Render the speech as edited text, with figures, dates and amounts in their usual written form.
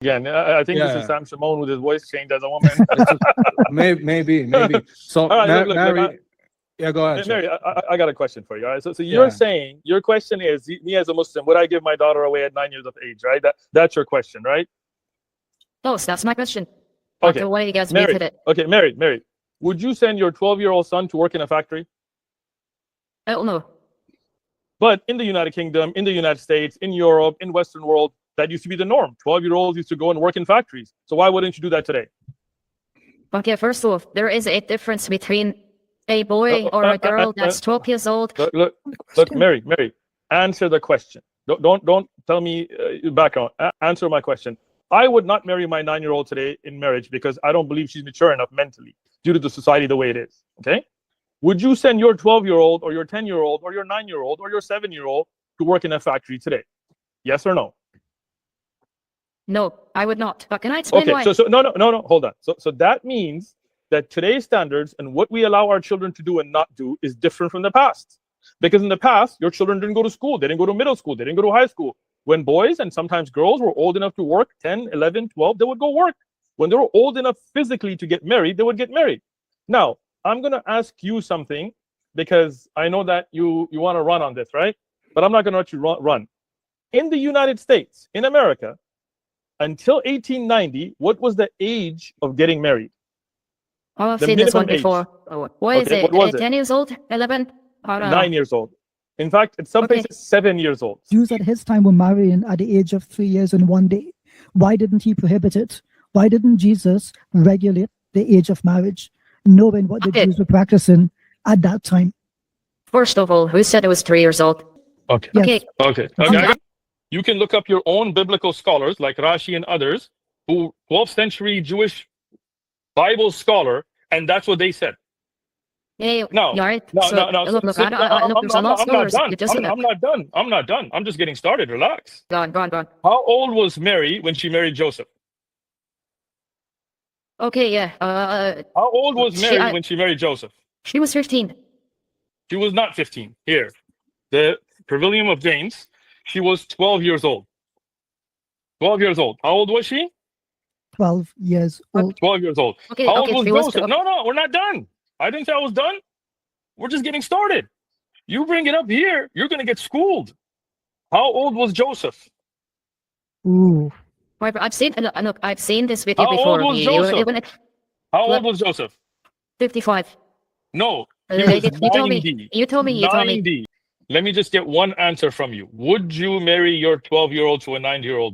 Again, I think this is Sam Shimon with his voice changed as a woman. maybe. So, right, Mary, go ahead. Mary, I got a question for you. All right, so you're saying, your question is, me as a Muslim, would I give my daughter away at 9 years of age, right? That's your question, right? No, that's my question. Okay, why you guys Mary, it. Okay, Mary, would you send your 12-year-old son to work in a factory? I don't know. But in the United Kingdom, in the United States, in Europe, in Western world, that used to be the norm. 12-year-olds used to go and work in factories. So why wouldn't you do that today? Okay, first of all, there is a difference between a boy or a girl that's 12 years old. Look, Mary, answer the question. Don't tell me your background. Answer my question. I would not marry my 9-year-old today in marriage because I don't believe she's mature enough mentally due to the society the way it is. Okay? Would you send your 12-year-old or your 10-year-old or your 9-year-old or your 7-year-old to work in a factory today? Yes or no? No, I would not. But can I explain why? So no, hold on. So that means that today's standards and what we allow our children to do and not do is different from the past. Because in the past, your children didn't go to school. They didn't go to middle school. They didn't go to high school. When boys and sometimes girls were old enough to work, 10, 11, 12, they would go work. When they were old enough physically to get married, they would get married. Now, I'm going to ask you something because I know that you want to run on this, right? But I'm not going to let you run. In the United States, in America, until 1890, what was the age of getting married? Oh, I've seen this one before. What is it? What was 10 years old? 11? 9 years old. In fact, in some places, 7 years old. Jews at his time were marrying at the age of 3 years and 1 day. Why didn't he prohibit it? Why didn't Jesus regulate the age of marriage, knowing what the Jews were practicing at that time? First of all, who said it was 3 years old? Okay. Yes. Okay. You can look up your own biblical scholars like Rashi and others, who 12th century Jewish Bible scholar, and that's what they said. Yeah, no. Right. No. Look, I'm not done. I'm just getting started. Relax. Go on. How old was Mary when she married Joseph? Okay, yeah. How old was Mary when she married Joseph? She was 15. She was not 15. Here, the Pavilion of James, she was 12 years old. 12 years old. How old was she? 12 years old. 12 years old. Okay, How old was Joseph? No, we're not done. I didn't say I was done. We're just getting started. You bring it up here, you're going to get schooled. How old was Joseph? Ooh. I've seen this video How before. Old was Joseph? How old was Joseph? 55. No, you told me. 90. Let me just get one answer from you. Would you marry your 12-year-old to a 9-year-old?